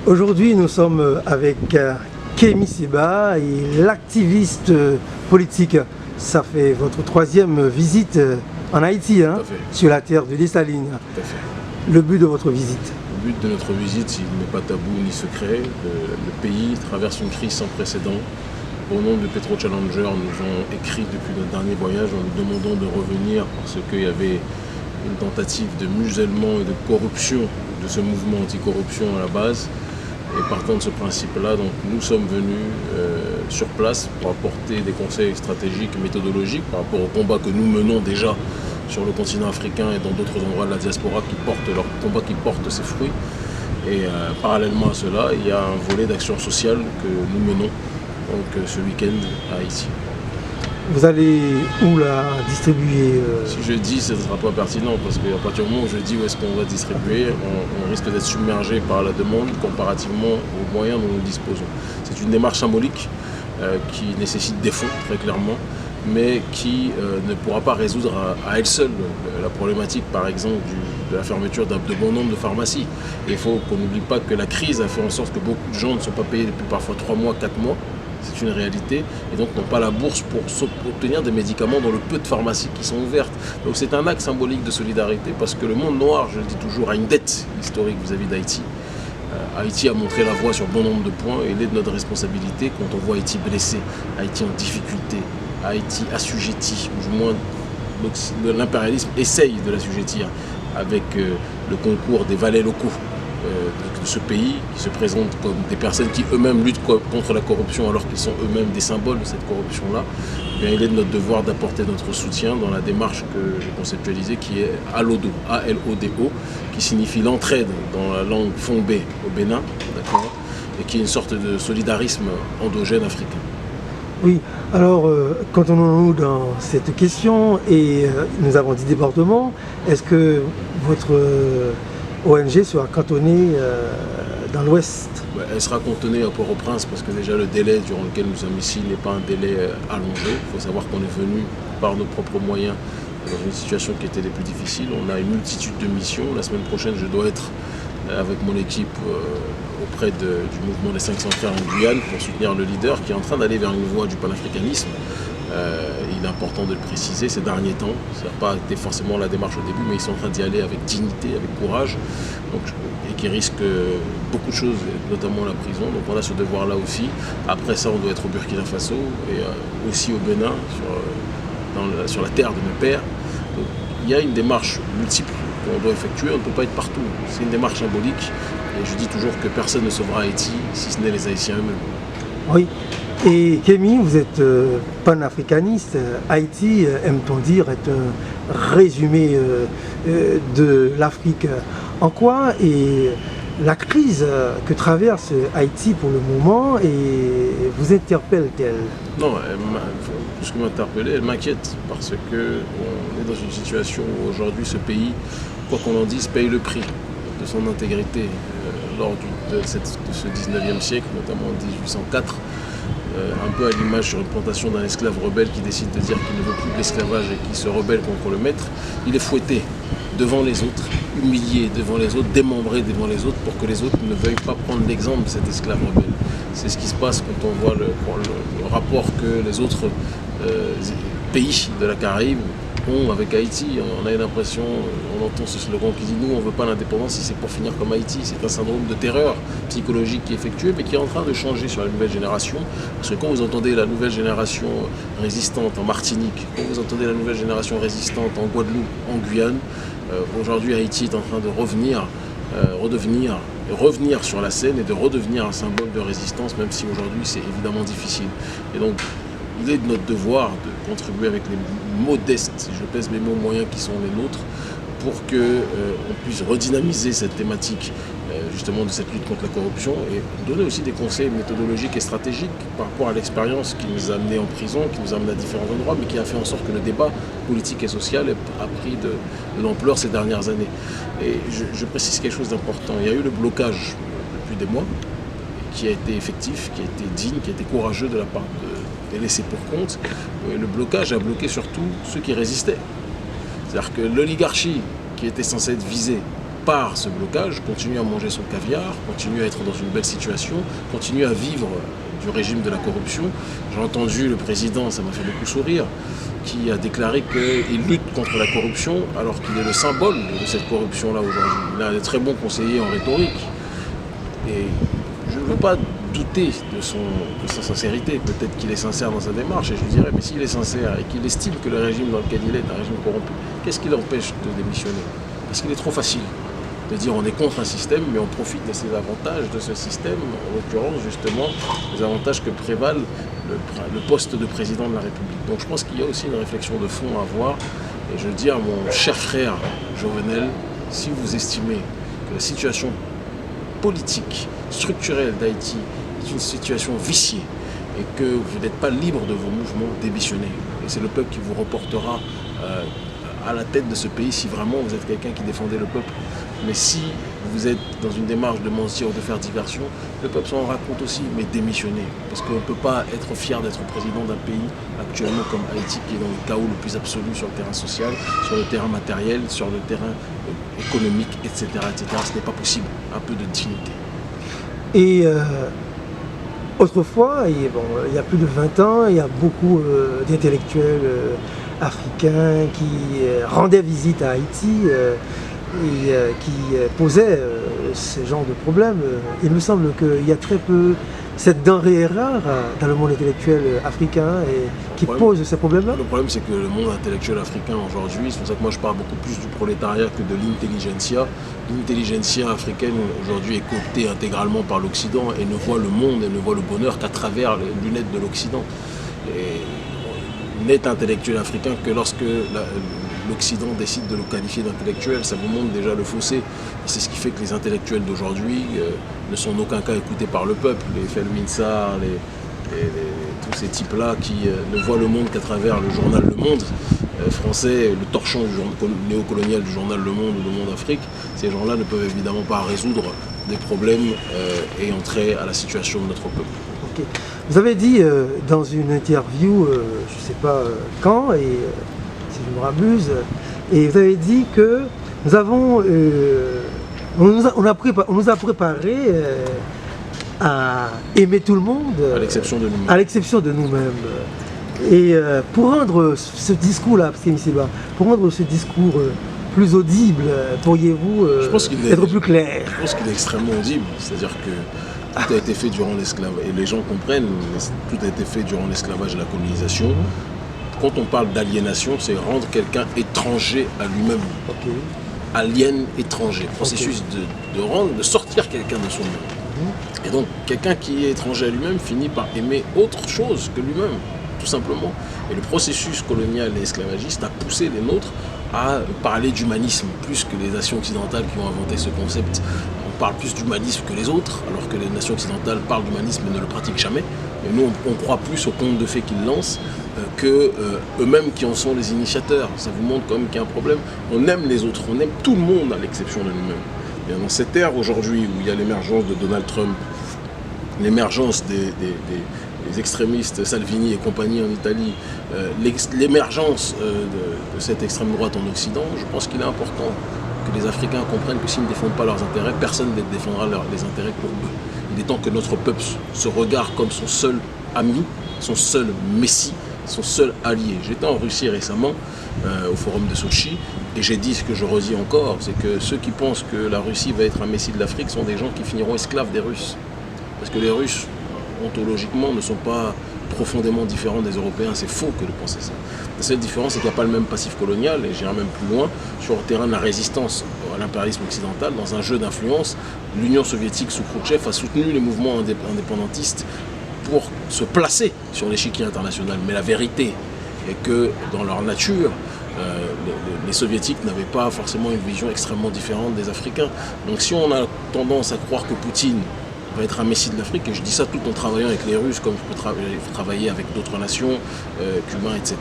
Aujourd'hui, nous sommes avec Kémy Séba, et l'activiste politique. Ça fait votre troisième visite en Haïti, hein, sur la terre de Dessalines. Tout à fait. Le but de votre visite? Le but de notre visite, il n'est pas tabou ni secret. Le pays traverse une crise sans précédent. Bon nombre de pétro-challengers nous ont écrit depuis notre dernier voyage en nous demandant de revenir parce qu'il y avait une tentative de musellement et de corruption de ce mouvement anticorruption à la base. Et partant de ce principe-là, donc nous sommes venus sur place pour apporter des conseils stratégiques et méthodologiques par rapport au combat que nous menons déjà sur le continent africain et dans d'autres endroits de la diaspora qui portent leur combat qui porte ses fruits. Et parallèlement à cela, il y a un volet d'action sociale que nous menons donc, ce week-end à Haïti. Vous allez où la distribuer Si je dis, ce ne sera pas pertinent parce qu'à partir du moment où je dis où est-ce qu'on va distribuer, on risque d'être submergé par la demande comparativement aux moyens dont nous disposons. C'est une démarche symbolique qui nécessite des fonds, très clairement, mais qui ne pourra pas résoudre à elle seule la problématique, par exemple, de la fermeture de bon nombre de pharmacies. Et il faut qu'on n'oublie pas que la crise a fait en sorte que beaucoup de gens ne sont pas payés depuis parfois 3 mois, 4 mois. C'est une réalité, et donc n'ont pas la bourse pour obtenir des médicaments dans le peu de pharmacies qui sont ouvertes. Donc c'est un acte symbolique de solidarité parce que le monde noir, je le dis toujours, a une dette historique vis-à-vis d'Haïti. Haïti a montré la voie sur bon nombre de points et il est de notre responsabilité quand on voit Haïti blessé, Haïti en difficulté, Haïti assujetti, ou du moins l'impérialisme essaye de l'assujettir avec le concours des valets locaux de ce pays qui se présentent comme des personnes qui eux-mêmes luttent contre la corruption alors qu'ils sont eux-mêmes des symboles de cette corruption-là. Eh bien, il est de notre devoir d'apporter notre soutien dans la démarche que j'ai conceptualisée qui est ALODO, A-L-O-D-O, qui signifie l'entraide dans la langue fongbe au Bénin, d'accord, et qui est une sorte de solidarisme endogène africain. Oui, alors continuons-nous dans cette question et nous avons 10 départements. Est-ce que votre ONG sera cantonnée dans l'ouest? Elle sera cantonnée à Port-au-Prince parce que déjà le délai durant lequel nous sommes ici n'est pas un délai allongé. Il faut savoir qu'on est venu par nos propres moyens dans une situation qui était des plus difficiles. On a une multitude de missions. La semaine prochaine, je dois être avec mon équipe auprès du mouvement des 500 frères en Guyane pour soutenir le leader qui est en train d'aller vers une voie du panafricanisme. Il est important de le préciser ces derniers temps. Ça n'a pas été forcément la démarche au début, mais ils sont en train d'y aller avec dignité, avec courage, donc, et qui risquent beaucoup de choses, notamment la prison. Donc on a ce devoir-là aussi. Après ça, on doit être au Burkina Faso et aussi au Bénin, sur la terre de mes pères. Donc, il y a une démarche multiple qu'on doit effectuer. On ne peut pas être partout. C'est une démarche symbolique. Et je dis toujours que personne ne sauvera Haïti, si ce n'est les Haïtiens eux-mêmes. Oui. Et Kémy, vous êtes panafricaniste. Haïti, aime-t-on dire, est un résumé de l'Afrique. En quoi est la crise que traverse Haïti pour le moment et vous interpelle-t-elle? Non, plus que m'interpeller, elle m'inquiète parce qu'on est dans une situation où aujourd'hui ce pays, quoi qu'on en dise, paye le prix de son intégrité lors de ce 19e siècle, notamment en 1804. Un peu à l'image sur une plantation d'un esclave rebelle qui décide de dire qu'il ne veut plus de l'esclavage et qui se rebelle contre le maître. Il est fouetté devant les autres, humilié devant les autres, démembré devant les autres pour que les autres ne veuillent pas prendre l'exemple de cet esclave rebelle. C'est ce qui se passe quand on voit le rapport que les autres pays de la Caraïbe ont avec Haïti. On a l'impression, on entend ce slogan qui dit « Nous, on ne veut pas l'indépendance si c'est pour finir comme Haïti ». C'est un syndrome de terreur psychologique qui est effectué, mais qui est en train de changer sur la nouvelle génération. Parce que quand vous entendez la nouvelle génération résistante en Martinique, quand vous entendez la nouvelle génération résistante en Guadeloupe, en Guyane, aujourd'hui Haïti est en train de revenir sur la scène et de redevenir un symbole de résistance, même si aujourd'hui c'est évidemment difficile. Et donc, il est de notre devoir de contribuer avec les modestes, si je pèse mes mots, moyens qui sont les nôtres, pour qu'on puisse redynamiser cette thématique justement de cette lutte contre la corruption et donner aussi des conseils méthodologiques et stratégiques par rapport à l'expérience qui nous a amenés en prison, qui nous a amenés à différents endroits, mais qui a fait en sorte que le débat politique et social a pris de l'ampleur ces dernières années. Et je précise quelque chose d'important. Il y a eu le blocage depuis des mois qui a été effectif, qui a été digne, qui a été courageux de la part des laissés pour compte. Et le blocage a bloqué surtout ceux qui résistaient. C'est-à-dire que l'oligarchie qui était censée être visée, qui était censée être protégée, qui était censée être par ce blocage, continue à manger son caviar, continue à être dans une belle situation, continue à vivre du régime de la corruption. J'ai entendu le président, ça m'a fait beaucoup sourire, qui a déclaré qu'il lutte contre la corruption alors qu'il est le symbole de cette corruption-là aujourd'hui. Il a des très bons conseillers en rhétorique. Et je ne veux pas douter de sa sincérité. Peut-être qu'il est sincère dans sa démarche. Et je lui dirais, mais s'il est sincère et qu'il estime que le régime dans lequel il est un régime corrompu, qu'est-ce qui l'empêche de démissionner? Parce qu'il est trop facile de dire on est contre un système, mais on profite de ces avantages de ce système, en l'occurrence justement les avantages que prévalent le poste de président de la République. Donc je pense qu'il y a aussi une réflexion de fond à avoir. Et je dis à mon cher frère Jovenel, si vous estimez que la situation politique, structurelle d'Haïti est une situation viciée et que vous n'êtes pas libre de vos mouvements, démissionnez. Et c'est le peuple qui vous reportera à la tête de ce pays si vraiment vous êtes quelqu'un qui défendait le peuple. Mais si vous êtes dans une démarche de mentir ou de faire diversion, le peuple s'en rend compte aussi, mais démissionnez. Parce qu'on ne peut pas être fier d'être président d'un pays actuellement comme Haïti qui est dans le chaos le plus absolu sur le terrain social, sur le terrain matériel, sur le terrain économique, etc. etc. Ce n'est pas possible. Un peu de dignité. Et autrefois, il y a plus de 20 ans, il y a beaucoup d'intellectuels africains qui rendaient visite à Haïti et qui posaient ce genre de problèmes. Il me semble qu'il y a très peu cette denrée rare dans le monde intellectuel africain et qui pose ces problèmes-là. Le problème, c'est que le monde intellectuel africain aujourd'hui, c'est pour ça que moi je parle beaucoup plus du prolétariat que de l'intelligentsia. L'intelligentsia africaine aujourd'hui est cooptée intégralement par l'Occident et ne voit le monde et ne voit le bonheur qu'à travers les lunettes de l'Occident. N'est intellectuel africain que lorsque l'Occident décide de le qualifier d'intellectuel, ça vous montre déjà le fossé. C'est ce qui fait que les intellectuels d'aujourd'hui ne sont en aucun cas écoutés par le peuple. Les Felwine Sarr, tous ces types-là qui ne voient le monde qu'à travers le journal Le Monde français, le torchon néocolonial du journal Le Monde ou Le Monde Afrique, ces gens-là ne peuvent évidemment pas résoudre des problèmes et entrer à la situation de notre peuple. Okay. Vous avez dit dans une interview, je ne sais pas quand, et si je me rabuse, et vous avez dit que nous avons, on nous a préparé à aimer tout le monde, à l'exception de nous-mêmes. À l'exception de nous-mêmes. Et pour rendre ce discours-là, pour rendre ce discours plus audible, pourriez-vous être plus clair? Je pense qu'il est extrêmement audible, c'est-à-dire que tout a été fait durant l'esclavage, et les gens comprennent, tout a été fait durant l'esclavage et la colonisation. Quand on parle d'aliénation, c'est rendre quelqu'un étranger à lui-même. Okay. Alien, étranger. Processus de sortir quelqu'un de son monde. Et donc, quelqu'un qui est étranger à lui-même finit par aimer autre chose que lui-même, tout simplement. Et le processus colonial et esclavagiste a poussé les nôtres à parler d'humanisme, plus que les nations occidentales qui ont inventé ce concept. On parle plus d'humanisme que les autres, alors que les nations occidentales parlent d'humanisme mais ne le pratiquent jamais. Et nous, on croit plus aux contes de fées qu'ils lancent que eux-mêmes qui en sont les initiateurs. Ça vous montre quand même qu'il y a un problème. On aime les autres, on aime tout le monde à l'exception de nous-mêmes. Et dans cette ère aujourd'hui où il y a l'émergence de Donald Trump, l'émergence des extrémistes Salvini et compagnie en Italie, l'émergence de cette extrême droite en Occident, je pense qu'il est important que les Africains comprennent que s'ils ne défendent pas leurs intérêts, personne ne défendra les intérêts pour eux. Il est temps que notre peuple se regarde comme son seul ami, son seul messie, son seul allié. J'étais en Russie récemment, au forum de Sochi, et j'ai dit ce que je redis encore, c'est que ceux qui pensent que la Russie va être un messie de l'Afrique sont des gens qui finiront esclaves des Russes. Parce que les Russes, ontologiquement, ne sont pas profondément différents des Européens. C'est faux que de penser ça. La seule différence, c'est qu'il n'y a pas le même passif colonial, et j'irai même plus loin, sur le terrain de la résistance à l'impérialisme occidental, dans un jeu d'influence, l'Union soviétique sous Khrouchtchev a soutenu les mouvements indépendantistes pour se placer sur l'échiquier international. Mais la vérité est que dans leur nature, les soviétiques n'avaient pas forcément une vision extrêmement différente des Africains. Donc si on a tendance à croire que Poutine va être un messie de l'Afrique, et je dis ça tout en travaillant avec les Russes, comme je peux travailler avec d'autres nations, Cubains, etc.,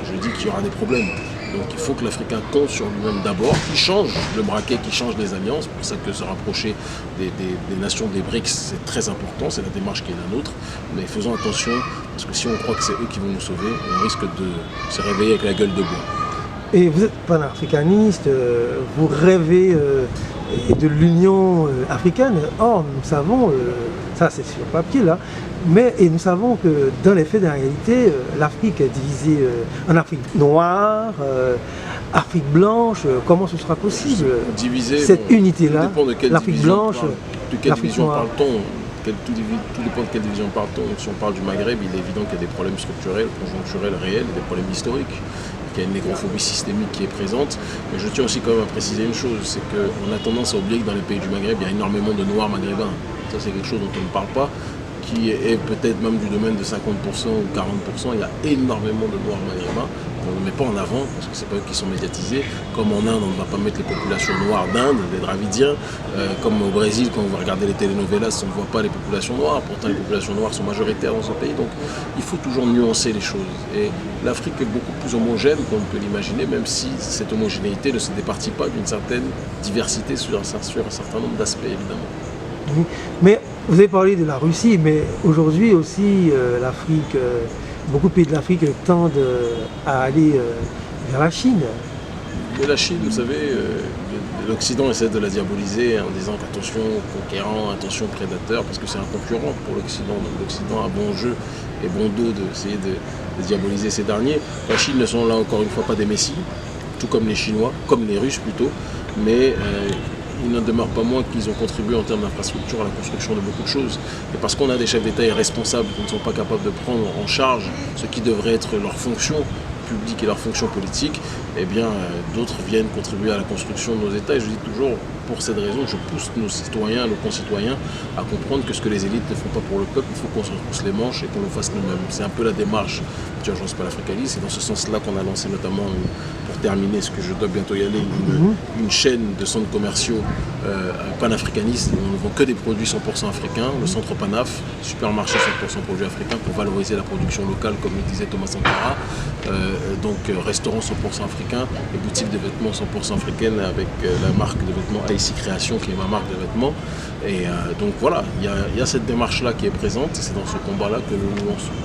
je dis qu'il y aura des problèmes. Donc il faut que l'Africain compte sur lui-même d'abord, qu'il change le braquet, qu'il change les alliances. C'est pour ça que se rapprocher des nations des BRICS, c'est très important, c'est la démarche qui est la nôtre. Mais faisons attention, parce que si on croit que c'est eux qui vont nous sauver, on risque de se réveiller avec la gueule de bois. Et vous êtes panafricaniste, vous rêvez de l'Union africaine. Or, nous savons, ça c'est sur papier là, et nous savons que dans les faits, dans la réalité, l'Afrique est divisée en Afrique noire, Afrique blanche. Comment ce sera possible, cette unité-là, l'Afrique blanche, de quelle division parle-t-on? Tout dépend de quelle division parle-t-on. Si on parle du Maghreb, il est évident qu'il y a des problèmes structurels, conjoncturels, réels, et des problèmes historiques. Il y a une négrophobie systémique qui est présente. Mais je tiens aussi quand même à préciser une chose, c'est qu'on a tendance à oublier que dans les pays du Maghreb, il y a énormément de Noirs maghrébins. Ça, c'est quelque chose dont on ne parle pas, qui est peut-être même du domaine de 50% ou 40%. Il y a énormément de Noirs maghrébins. On ne met pas en avant, parce que ce n'est pas eux qui sont médiatisés. Comme en Inde, on ne va pas mettre les populations noires d'Inde, les Dravidiens. Comme au Brésil, quand on va regarder les telenovelas, on ne voit pas les populations noires. Pourtant, les populations noires sont majoritaires dans ce pays. Donc, il faut toujours nuancer les choses. Et l'Afrique est beaucoup plus homogène qu'on peut l'imaginer, même si cette homogénéité ne se départit pas d'une certaine diversité sur un certain nombre d'aspects, évidemment. Oui. Mais vous avez parlé de la Russie, mais aujourd'hui aussi, l'Afrique... beaucoup de pays de l'Afrique tendent à aller vers la Chine. Mais la Chine, vous savez, l'Occident essaie de la diaboliser en disant qu'attention conquérant, attention prédateur, parce que c'est un concurrent pour l'Occident. Donc l'Occident a bon jeu et bon dos d'essayer de diaboliser ces derniers. La Chine ne sont là encore une fois pas des messies, tout comme les Chinois, comme les Russes plutôt, mais il n'en demeure pas moins qu'ils ont contribué en termes d'infrastructure à la construction de beaucoup de choses. Et parce qu'on a des chefs d'État irresponsables qui ne sont pas capables de prendre en charge ce qui devrait être leur fonction publique et leur fonction politique, eh bien d'autres viennent contribuer à la construction de nos États. Et je dis toujours, pour cette raison, je pousse nos citoyens, nos concitoyens à comprendre que ce que les élites ne font pas pour le peuple, il faut qu'on se retrousse les manches et qu'on le fasse nous-mêmes. C'est un peu la démarche d'Urgence panafricaniste. C'est dans ce sens-là qu'on a lancé notamment, pour terminer, ce que je dois bientôt y aller, une chaîne de centres commerciaux panafricanistes où on ne vend que des produits 100% africains, le centre Panaf, supermarché 100% produits africains pour valoriser la production locale, comme le disait Thomas Sankara. Donc restaurant 100% africain et boutique de vêtements 100% africaine avec la marque de vêtements IC Création qui est ma marque de vêtements. Et donc voilà, il y a cette démarche-là qui est présente et c'est dans ce combat-là que nous nous lançons.